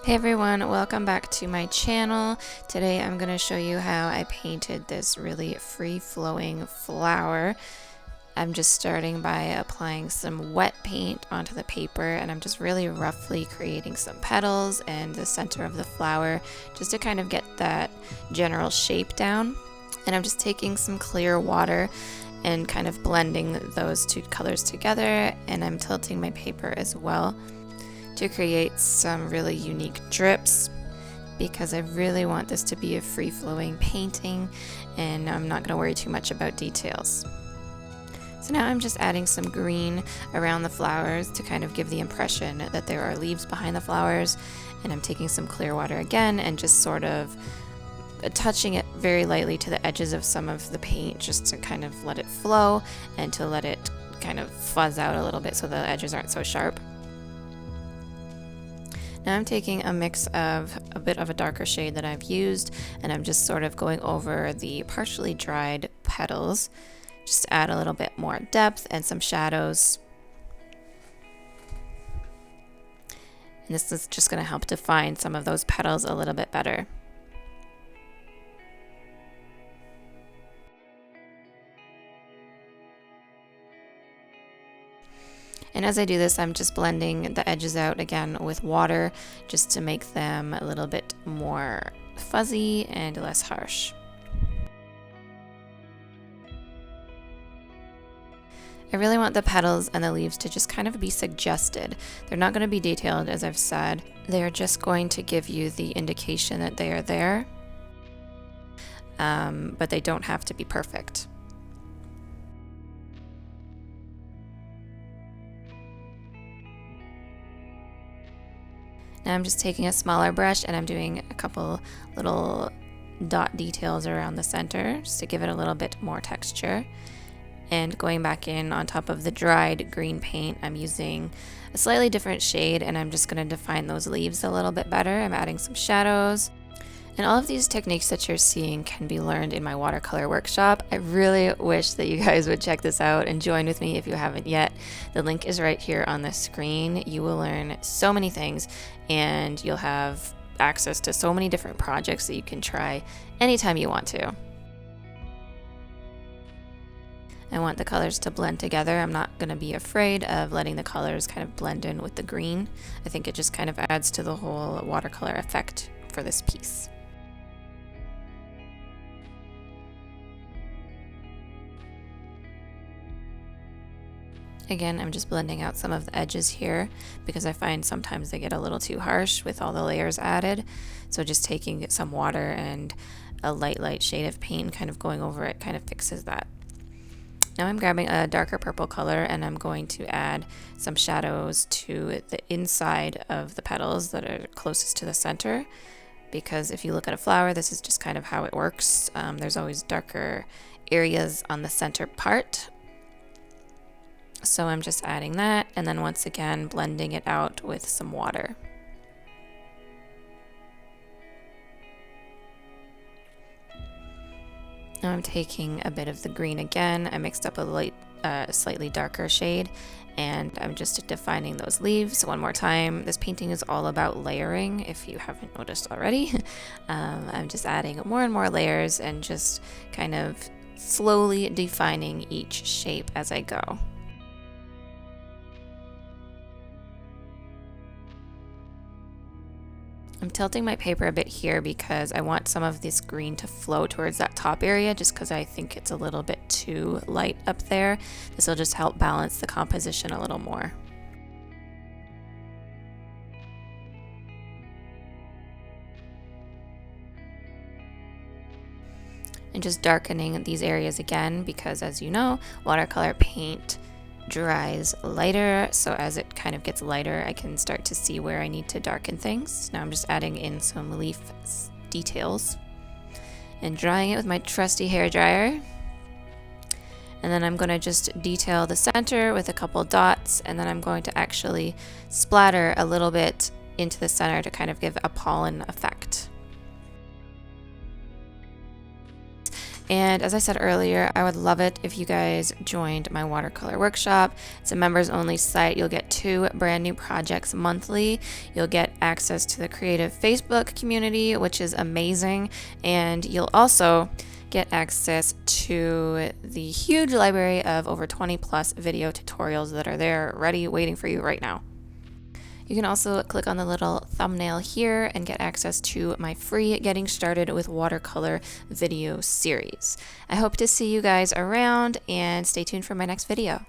Hey everyone, welcome back to my channel. Today I'm going to show you how I painted this really free-flowing flower. I'm just starting by applying some wet paint onto the paper, and I'm just really roughly creating some petals and the center of the flower just to kind of get that general shape down. And I'm just taking some clear water and kind of blending those two colors together, and I'm tilting my paper as well to create some really unique drips, because I really want this to be a free-flowing painting and I'm not going to worry too much about details. So now I'm just adding some green around the flowers to kind of give the impression that there are leaves behind the flowers, and I'm taking some clear water again and just sort of touching it very lightly to the edges of some of the paint just to kind of let it flow and to let it kind of fuzz out a little bit so the edges aren't so sharp. Now I'm taking a mix of a bit of a darker shade that I've used, and I'm just sort of going over the partially dried petals just to add a little bit more depth and some shadows. And this is just going to help define some of those petals a little bit better. And as I do this, I'm just blending the edges out again with water just to make them a little bit more fuzzy and less harsh. I really want the petals and the leaves to just kind of be suggested. They're not going to be detailed, as I've said. They're just going to give you the indication that they are there, but they don't have to be perfect. Now I'm just taking a smaller brush and I'm doing a couple little dot details around the center just to give it a little bit more texture. And going back in on top of the dried green paint, I'm using a slightly different shade, and I'm just going to define those leaves a little bit better. I'm adding some shadows. And all of these techniques that you're seeing can be learned in my watercolor workshop. I really wish that you guys would check this out and join with me if you haven't yet. The link is right here on the screen. You will learn so many things, and you'll have access to so many different projects that you can try anytime you want to. I want the colors to blend together. I'm not going to be afraid of letting the colors kind of blend in with the green. I think it just kind of adds to the whole watercolor effect for this piece. Again, I'm just blending out some of the edges here because I find sometimes they get a little too harsh with all the layers added. So just taking some water and a light shade of paint and kind of going over it kind of fixes that. Now I'm grabbing a darker purple color and I'm going to add some shadows to the inside of the petals that are closest to the center, because if you look at a flower, this is just kind of how it works. There's always darker areas on the center part. So I'm just adding that, and then once again blending it out with some water. Now I'm taking a bit of the green again. I mixed up a slightly darker shade, and I'm just defining those leaves one more time. This painting is all about layering, if you haven't noticed already. I'm just adding more and more layers and just kind of slowly defining each shape as I go. I'm tilting my paper a bit here because I want some of this green to flow towards that top area, just because I think it's a little bit too light up there. This will just help balance the composition a little more. And just darkening these areas again, because as you know, watercolor paint dries lighter, so as it kind of gets lighter I can start to see where I need to darken things. Now I'm just adding in some leaf details and drying it with my trusty hair dryer, and then I'm going to just detail the center with a couple dots, and then I'm going to actually splatter a little bit into the center to kind of give a pollen effect. And as I said earlier, I would love it if you guys joined my watercolor workshop. It's a members only site. You'll get 2 brand new projects monthly. You'll get access to the creative Facebook community, which is amazing. And you'll also get access to the huge library of over 20 plus video tutorials that are there ready, waiting for you right now. You can also click on the little thumbnail here and get access to my free Getting Started with Watercolor video series. I hope to see you guys around, and stay tuned for my next video.